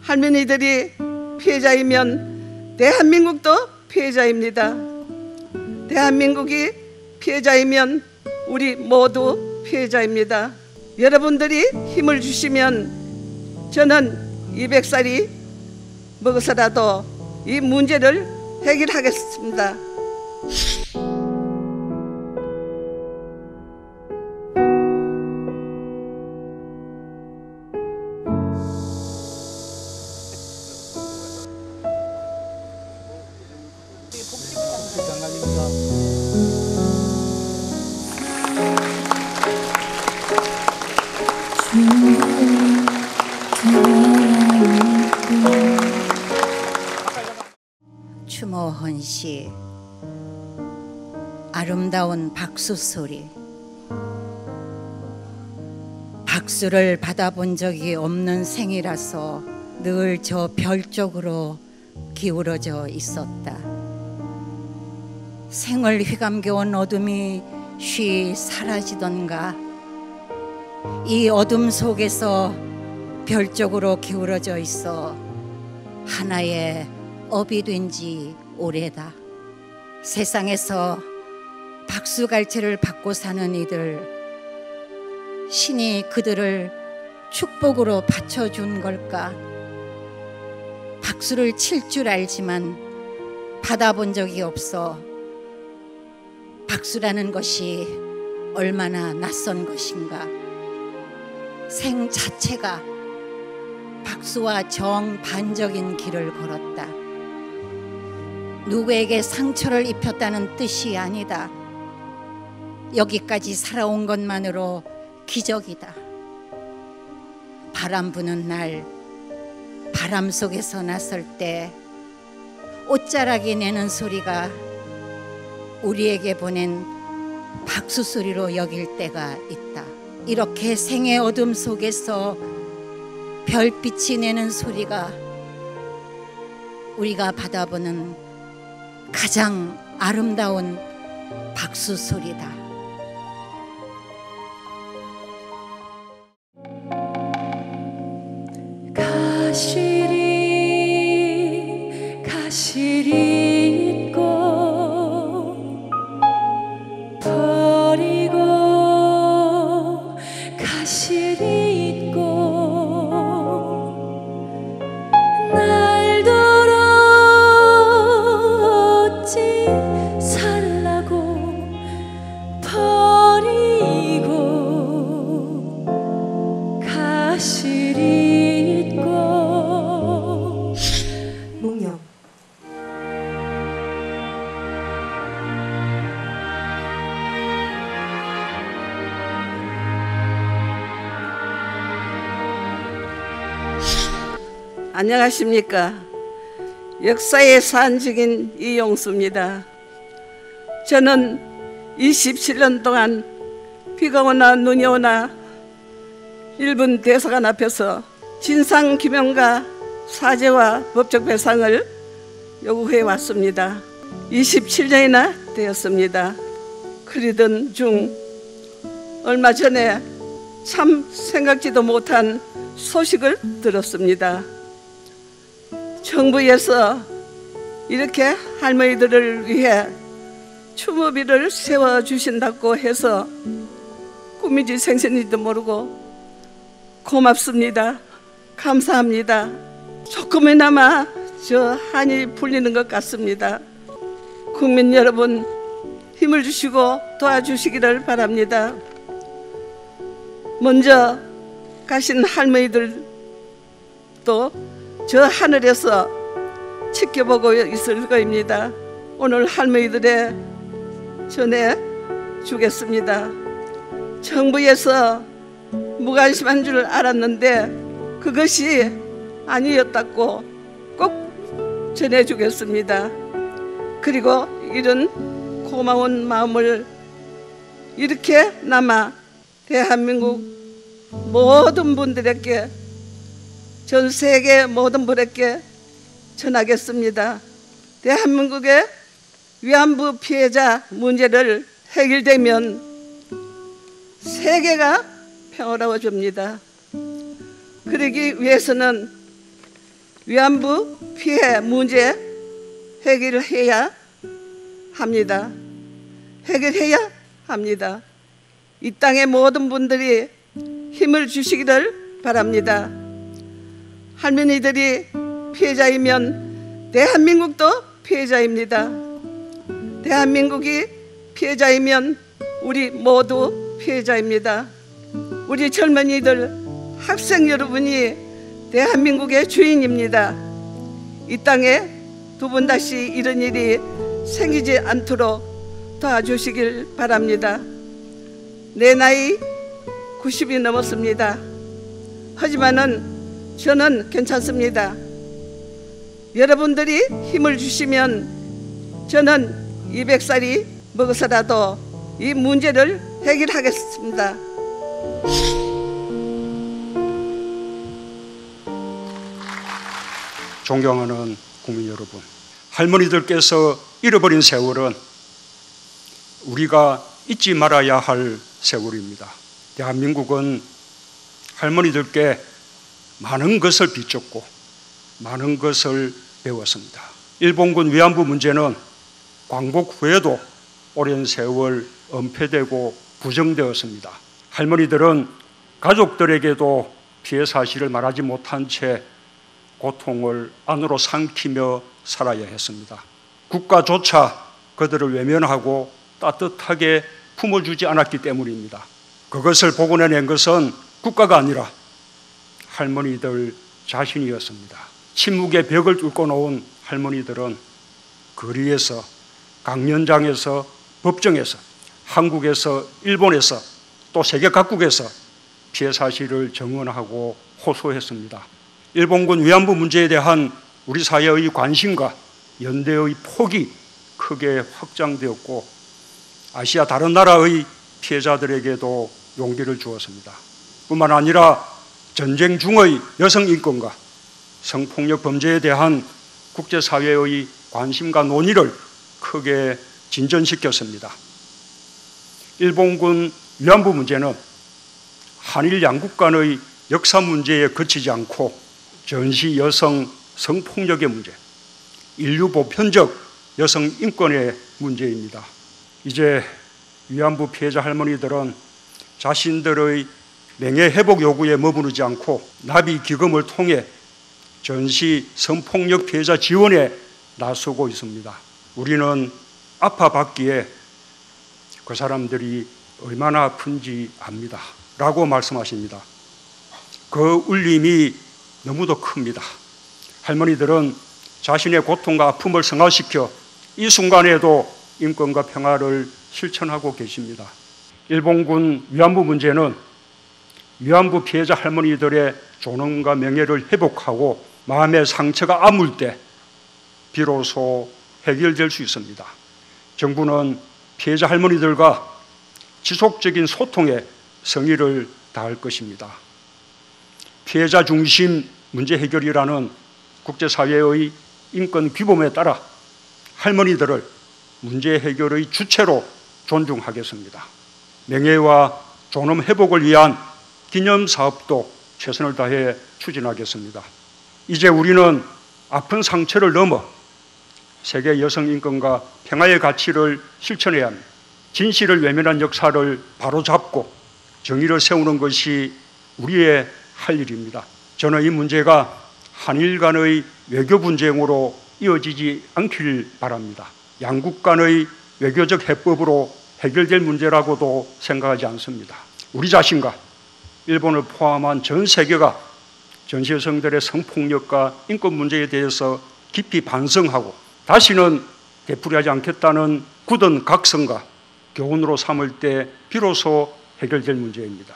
할머니들이 피해자이면 대한민국도 피해자입니다. 대한민국이 피해자이면 우리 모두 피해자입니다. 여러분들이 힘을 주시면 저는 200살이 먹어서라도 이 문제를 해결하겠습니다. 추모헌 씨, 아름다운 박수 소리. 박수를 받아본 적이 없는 생이라서 늘 저 별 쪽으로 기울어져 있었다. 생을 휘감겨온 어둠이 쉬 사라지던가. 이 어둠 속에서 별 쪽으로 기울어져 있어 하나의 업이 된 지 오래다. 세상에서 박수갈채를 받고 사는 이들, 신이 그들을 축복으로 받쳐준 걸까? 박수를 칠 줄 알지만 받아본 적이 없어 박수라는 것이 얼마나 낯선 것인가. 생 자체가 박수와 정반적인 길을 걸었다. 누구에게 상처를 입혔다는 뜻이 아니다. 여기까지 살아온 것만으로 기적이다. 바람 부는 날, 바람 속에서 나설 때 옷자락이 내는 소리가 우리에게 보낸 박수 소리로 여길 때가 있다. 이렇게 생의 어둠 속에서 별빛이 내는 소리가 우리가 받아보는 가장 아름다운 박수 소리다. 가시리 있고 버리고 가시리 있고 날더러 어찌 살라고 버리고 가시리 있고. 묵념. 안녕하십니까. 역사의 산증인 이용수입니다. 저는 27년 동안 비가 오나 눈이 오나 일본 대사관 앞에서 진상규명과 사죄와 법적 배상을 요구해 왔습니다. 27년이나 되었습니다. 그러던 중 얼마 전에 참 생각지도 못한 소식을 들었습니다. 정부에서 이렇게 할머니들을 위해 추모비를 세워주신다고 해서 꿈인지 생선인지도 모르고 고맙습니다. 감사합니다. 조금이나마 저 한이 풀리는 것 같습니다. 국민 여러분 힘을 주시고 도와주시기를 바랍니다. 먼저 가신 할머니들도 저 하늘에서 지켜보고 있을 것입니다. 오늘 할머니들의 전해 주겠습니다. 정부에서 무관심한 줄 알았는데 그것이 아니었다고 꼭 전해주겠습니다. 그리고 이런 고마운 마음을 이렇게 남아 대한민국 모든 분들에게, 전 세계 모든 분에게 전하겠습니다. 대한민국의 위안부 피해자 문제를 해결되면 세계가 평화로워집니다. 그러기 위해서는 위안부 피해 문제 해결해야 합니다. 해결해야 합니다. 이 땅의 모든 분들이 힘을 주시기를 바랍니다. 할머니들이 피해자이면 대한민국도 피해자입니다. 대한민국이 피해자이면 우리 모두 피해자입니다. 우리 젊은이들, 학생 여러분이 대한민국의 주인입니다. 이 땅에 두 번 다시 이런 일이 생기지 않도록 도와주시길 바랍니다. 내 나이 90이 넘었습니다. 하지만은 저는 괜찮습니다. 여러분들이 힘을 주시면 저는 200살이 먹어서라도 이 문제를 해결하겠습니다. 존경하는 국민 여러분, 할머니들께서 잃어버린 세월은 우리가 잊지 말아야 할 세월입니다. 대한민국은 할머니들께 많은 것을 비췄고 많은 것을 배웠습니다. 일본군 위안부 문제는 광복 후에도 오랜 세월 은폐되고 부정되었습니다. 할머니들은 가족들에게도 피해 사실을 말하지 못한 채 고통을 안으로 삼키며 살아야 했습니다. 국가조차 그들을 외면하고 따뜻하게 품어주지 않았기 때문입니다. 그것을 복원해낸 것은 국가가 아니라 할머니들 자신이었습니다. 침묵의 벽을 뚫고 놓은 할머니들은 거리에서, 강연장에서, 법정에서, 한국에서, 일본에서, 또 세계 각국에서 피해 사실을 증언하고 호소했습니다. 일본군 위안부 문제에 대한 우리 사회의 관심과 연대의 폭이 크게 확장되었고 아시아 다른 나라의 피해자들에게도 용기를 주었습니다. 뿐만 아니라 전쟁 중의 여성 인권과 성폭력 범죄에 대한 국제사회의 관심과 논의를 크게 진전시켰습니다. 일본군 위안부 문제는 한일 양국 간의 역사 문제에 그치지 않고 전시 여성 성폭력의 문제, 인류 보편적 여성 인권의 문제입니다. 이제 위안부 피해자 할머니들은 자신들의 명예회복 요구에 머무르지 않고 나비 기금을 통해 전시 성폭력 피해자 지원에 나서고 있습니다. 우리는 아파봤기에 그 사람들이 얼마나 아픈지 압니다 라고 말씀하십니다. 그 울림이 너무도 큽니다. 할머니들은 자신의 고통과 아픔을 승화시켜 이 순간에도 인권과 평화를 실천하고 계십니다. 일본군 위안부 문제는 위안부 피해자 할머니들의 존엄과 명예를 회복하고 마음의 상처가 아물 때 비로소 해결될 수 있습니다. 정부는 피해자 할머니들과 지속적인 소통에 성의를 다할 것입니다. 피해자 중심 문제 해결이라는 국제사회의 인권 규범에 따라 할머니들을 문제 해결의 주체로 존중하겠습니다. 명예와 존엄 회복을 위한 기념사업도 최선을 다해 추진하겠습니다. 이제 우리는 아픈 상처를 넘어 세계 여성 인권과 평화의 가치를 실천해야 합니다. 진실을 외면한 역사를 바로잡고 정의를 세우는 것이 우리의 할 일입니다. 저는 이 문제가 한일 간의 외교 분쟁으로 이어지지 않기를 바랍니다. 양국 간의 외교적 해법으로 해결될 문제라고도 생각하지 않습니다. 우리 자신과 일본을 포함한 전 세계가 전시 여성들의 성폭력과 인권 문제에 대해서 깊이 반성하고 다시는 되풀이하지 않겠다는 굳은 각성과 교훈으로 삼을 때 비로소 해결될 문제입니다.